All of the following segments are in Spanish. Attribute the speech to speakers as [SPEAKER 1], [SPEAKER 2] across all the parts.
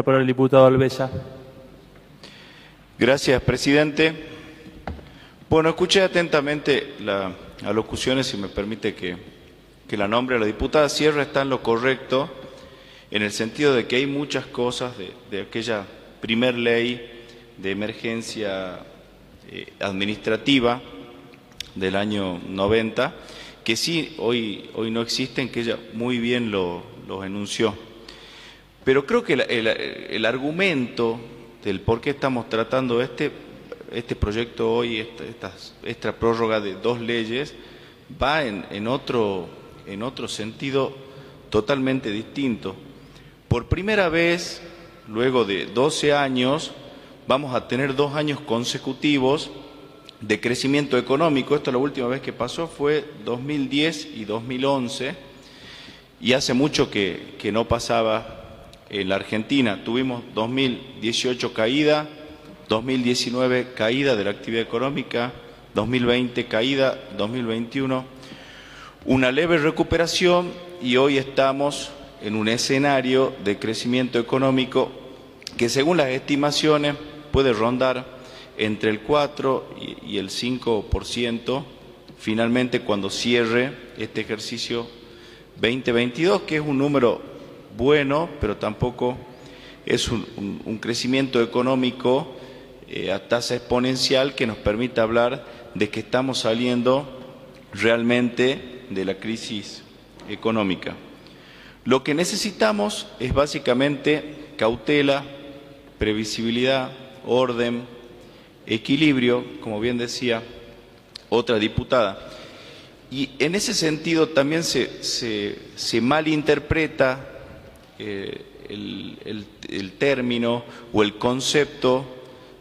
[SPEAKER 1] Por el diputado Alvesa.
[SPEAKER 2] Gracias, presidente. Bueno, escuché atentamente la alocución, si me permite que la nombre. La diputada Sierra está en lo correcto, en el sentido de que hay muchas cosas de aquella primer ley de emergencia administrativa del año 90, que sí hoy no existen, que ella muy bien los enunció. Pero creo que el argumento del por qué estamos tratando este proyecto hoy, esta prórroga de dos leyes, va en otro sentido totalmente distinto. Por primera vez, luego de 12 años, vamos a tener 2 años consecutivos de crecimiento económico. Esto la última vez que pasó fue 2010 y 2011, y hace mucho que no pasaba en la Argentina. Tuvimos 2018 caída, 2019 caída de la actividad económica, 2020 caída, 2021 una leve recuperación, y hoy estamos en un escenario de crecimiento económico que, según las estimaciones, puede rondar entre el 4 y el 5% finalmente cuando cierre este ejercicio 2022, que es un número bueno, pero tampoco es un crecimiento económico a tasa exponencial que nos permita hablar de que estamos saliendo realmente de la crisis económica. Lo que necesitamos es básicamente cautela, previsibilidad, orden, equilibrio, como bien decía otra diputada. Y en ese sentido también se malinterpreta el término o el concepto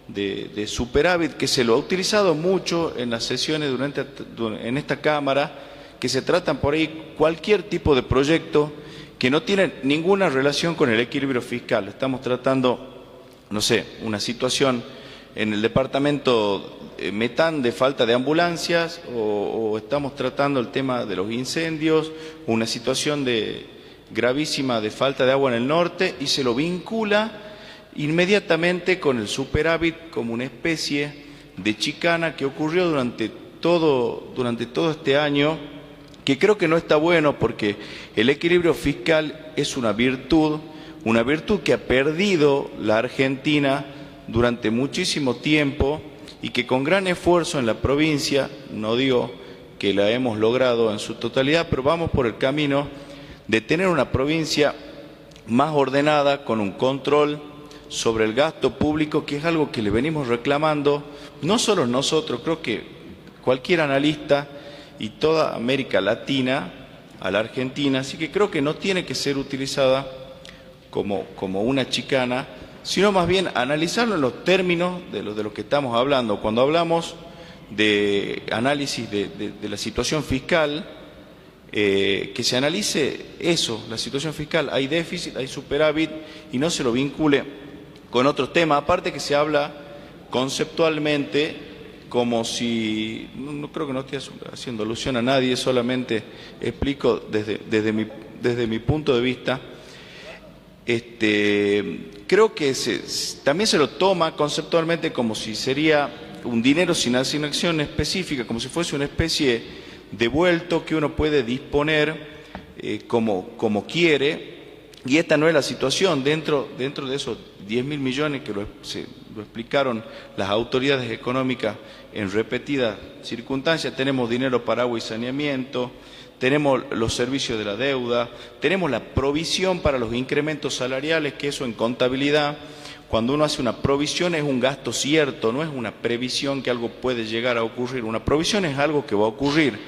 [SPEAKER 2] de superávit, que se lo ha utilizado mucho en las sesiones en esta Cámara, que se tratan por ahí cualquier tipo de proyecto que no tiene ninguna relación con el equilibrio fiscal. Estamos tratando, no sé, una situación en el departamento Metán de falta de ambulancias, o estamos tratando el tema de los incendios, una situación gravísima de falta de agua en el norte, y se lo vincula inmediatamente con el superávit como una especie de chicana que ocurrió durante todo este año, que creo que no está bueno, porque el equilibrio fiscal es una virtud que ha perdido la Argentina durante muchísimo tiempo, y que con gran esfuerzo en la provincia, no digo que la hemos logrado en su totalidad, pero vamos por el camino de tener una provincia más ordenada, con un control sobre el gasto público, que es algo que le venimos reclamando, no solo nosotros, creo que cualquier analista y toda América Latina a la Argentina. Así que creo que no tiene que ser utilizada como una chicana, sino más bien analizarlo en los términos de lo que estamos hablando. Cuando hablamos de análisis de la situación fiscal, que se analice eso, la situación fiscal. Hay déficit, hay superávit, y no se lo vincule con otros temas. Aparte que se habla conceptualmente como si, no creo que no esté haciendo alusión a nadie, solamente explico desde mi punto de vista. Creo que también se lo toma conceptualmente como si sería un dinero sin asignación específica, como si fuese una especie de vuelto que uno puede disponer como quiere, y esta no es la situación. Dentro de esos 10.000 millones que lo explicaron las autoridades económicas en repetidas circunstancias, tenemos dinero para agua y saneamiento, tenemos los servicios de la deuda, tenemos la provisión para los incrementos salariales, que eso en contabilidad, cuando uno hace una provisión, es un gasto cierto, no es una previsión que algo puede llegar a ocurrir. Una provisión es algo que va a ocurrir.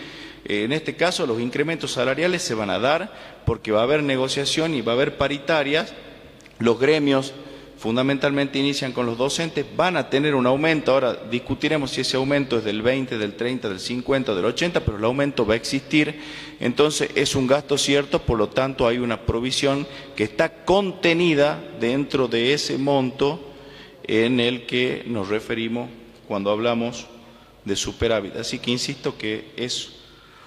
[SPEAKER 2] En este caso, los incrementos salariales se van a dar porque va a haber negociación y va a haber paritarias. Los gremios fundamentalmente inician con los docentes, van a tener un aumento. Ahora discutiremos si ese aumento es del 20, del 30, del 50, del 80, pero el aumento va a existir. Entonces es un gasto cierto, por lo tanto hay una provisión que está contenida dentro de ese monto en el que nos referimos cuando hablamos de superávit. Así que insisto que es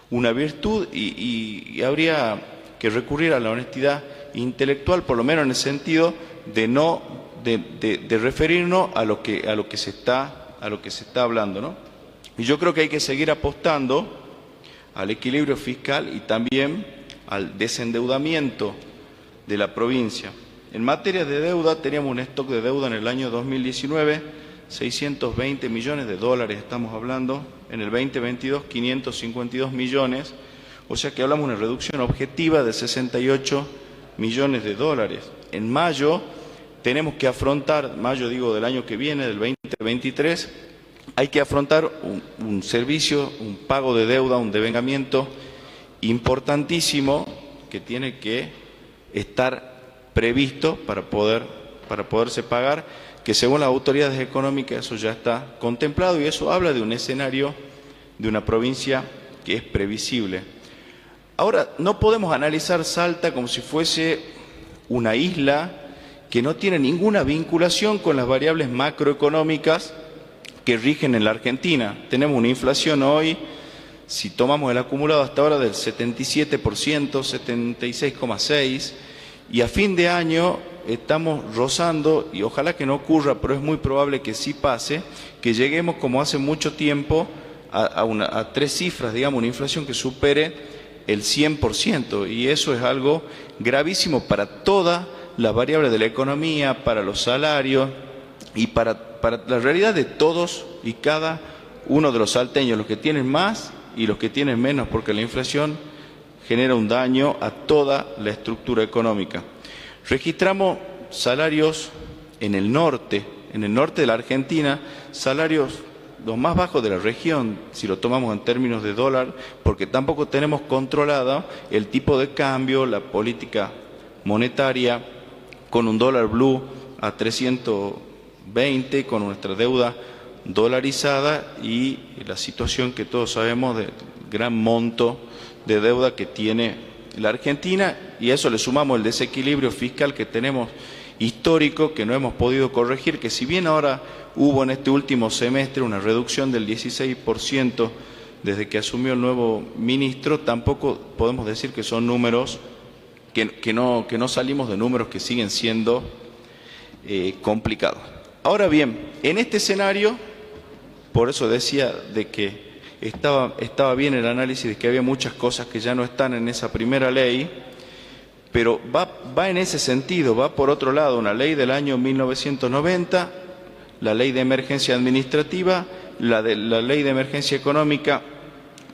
[SPEAKER 2] una virtud, y habría que recurrir a la honestidad intelectual, por lo menos en el sentido de referirnos a lo que se está hablando, ¿no? Y yo creo que hay que seguir apostando al equilibrio fiscal y también al desendeudamiento de la provincia. En materia de deuda, teníamos un stock de deuda en el año 2019, 620 millones de dólares estamos hablando, en el 2022 552 millones, o sea que hablamos de una reducción objetiva de 68 millones de dólares. En mayo tenemos que afrontar, mayo digo del año que viene, del 2023, hay que afrontar un servicio, un pago de deuda, un devengamiento importantísimo que tiene que estar previsto para poderse pagar, que según las autoridades económicas eso ya está contemplado y eso habla de un escenario de una provincia que es previsible. Ahora, no podemos analizar Salta como si fuese una isla que no tiene ninguna vinculación con las variables macroeconómicas que rigen en la Argentina. Tenemos una inflación hoy, si tomamos el acumulado hasta ahora, del 77%, 76,6%, y a fin de año estamos rozando, y ojalá que no ocurra, pero es muy probable que sí pase, que lleguemos como hace mucho tiempo a tres cifras, digamos, una inflación que supere el 100%, y eso es algo gravísimo para todas las variables de la economía, para los salarios y para la realidad de todos y cada uno de los salteños, los que tienen más y los que tienen menos, porque la inflación genera un daño a toda la estructura económica. Registramos salarios en el norte de la Argentina, salarios los más bajos de la región, si lo tomamos en términos de dólar, porque tampoco tenemos controlada el tipo de cambio, la política monetaria, con un dólar blue a 320, con nuestra deuda dolarizada y la situación que todos sabemos del gran monto de deuda que tiene la Argentina, y a eso le sumamos el desequilibrio fiscal que tenemos histórico, que no hemos podido corregir, que si bien ahora hubo en este último semestre una reducción del 16% desde que asumió el nuevo ministro, tampoco podemos decir que son números, que no salimos de números que siguen siendo complicados. Ahora bien, en este escenario, por eso decía de que estaba bien el análisis de que había muchas cosas que ya no están en esa primera ley, pero va en ese sentido, va por otro lado, una ley del año 1990, la ley de emergencia administrativa, la ley de emergencia económica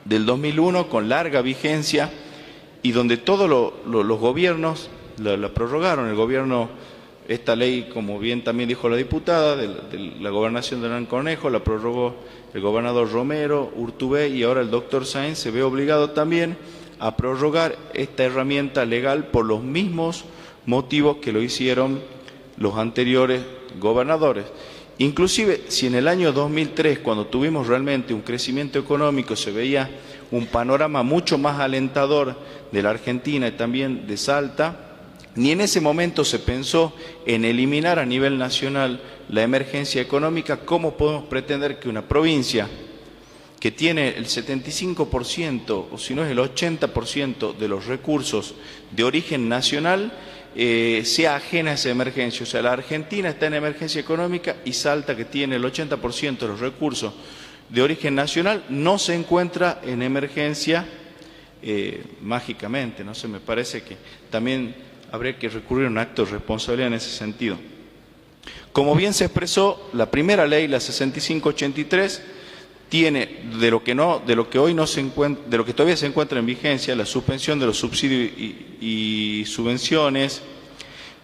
[SPEAKER 2] del 2001 con larga vigencia y donde todos los gobiernos la prorrogaron. El gobierno, esta ley, como bien también dijo la diputada, de la gobernación de Hernán Cornejo, la prorrogó el gobernador Romero, Urtubey, y ahora el doctor Sáenz se ve obligado también a prorrogar esta herramienta legal por los mismos motivos que lo hicieron los anteriores gobernadores. Inclusive, si en el año 2003, cuando tuvimos realmente un crecimiento económico, se veía un panorama mucho más alentador de la Argentina y también de Salta, ni en ese momento se pensó en eliminar a nivel nacional la emergencia económica. ¿Cómo podemos pretender que una provincia que tiene el 75%, o si no es el 80% de los recursos de origen nacional, sea ajena a esa emergencia? O sea, la Argentina está en emergencia económica y Salta, que tiene el 80% de los recursos de origen nacional, no se encuentra en emergencia mágicamente. No sé, me parece que también habría que recurrir a un acto de responsabilidad en ese sentido. Como bien se expresó, la primera ley, la 6583, tiene de lo que todavía se encuentra en vigencia, la suspensión de los subsidios y subvenciones.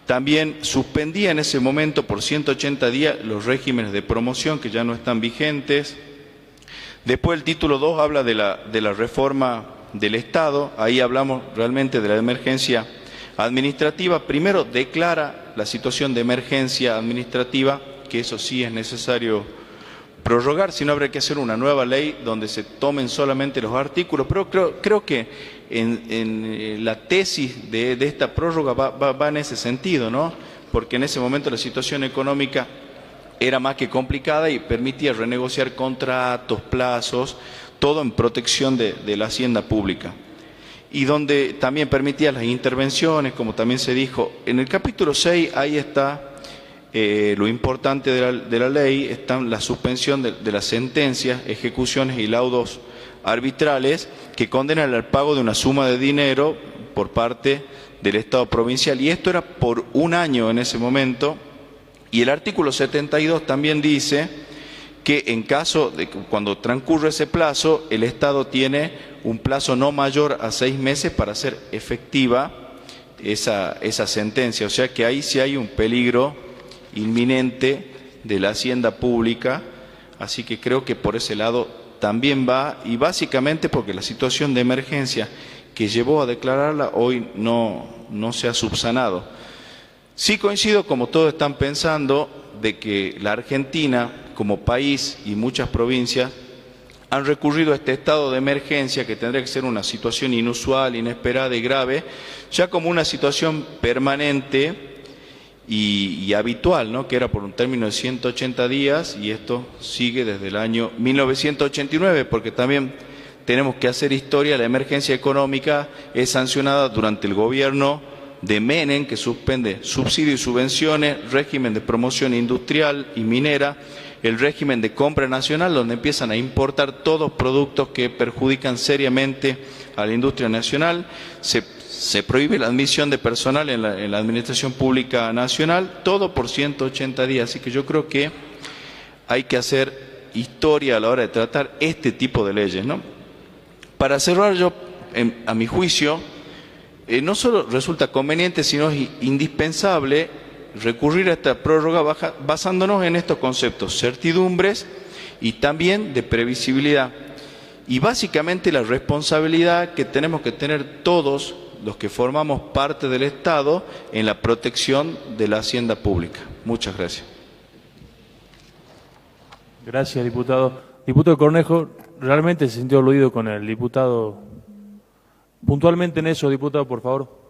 [SPEAKER 2] También suspendía en ese momento por 180 días los regímenes de promoción que ya no están vigentes. Después el título 2 habla de la reforma del Estado. Ahí hablamos realmente de la emergencia administrativa. Primero declara la situación de emergencia administrativa, que eso sí es necesario prorrogar, si no habría que hacer una nueva ley donde se tomen solamente los artículos, pero creo que en la tesis de esta prórroga va en ese sentido, ¿no? Porque en ese momento la situación económica era más que complicada y permitía renegociar contratos, plazos, todo en protección de la hacienda pública. y donde también permitía las intervenciones, como también se dijo. En el capítulo 6, ahí está lo importante de la ley, está la suspensión de las sentencias, ejecuciones y laudos arbitrales que condenan al pago de una suma de dinero por parte del Estado provincial, y esto era por un año en ese momento. Y el artículo 72 también dice que en caso de que cuando transcurre ese plazo, el Estado tiene un plazo no mayor a 6 meses para hacer efectiva esa sentencia. O sea que ahí sí hay un peligro inminente de la hacienda pública, así que creo que por ese lado también va, y básicamente porque la situación de emergencia que llevó a declararla hoy no se ha subsanado. Sí coincido, como todos están pensando, de que la Argentina como país y muchas provincias han recurrido a este estado de emergencia, que tendría que ser una situación inusual, inesperada y grave, ya como una situación permanente y habitual, ¿no? Que era por un término de 180 días, y esto sigue desde el año 1989, porque también tenemos que hacer historia. La emergencia económica es sancionada durante el gobierno de Menem, que suspende subsidios y subvenciones, régimen de promoción industrial y minera, el régimen de compra nacional, donde empiezan a importar todos productos que perjudican seriamente a la industria nacional. Se prohíbe la admisión de personal en la administración pública nacional, todo por 180 días. Así que yo creo que hay que hacer historia a la hora de tratar este tipo de leyes, ¿no? Para cerrar, a mi juicio, no solo resulta conveniente, sino es indispensable recurrir a esta prórroga basándonos en estos conceptos: certidumbres y también de previsibilidad. Y básicamente la responsabilidad que tenemos que tener todos los que formamos parte del Estado en la protección de la hacienda pública. Muchas gracias.
[SPEAKER 1] Gracias, diputado. Diputado Cornejo, realmente se sintió aludido con el diputado. Puntualmente en eso, diputado, por favor.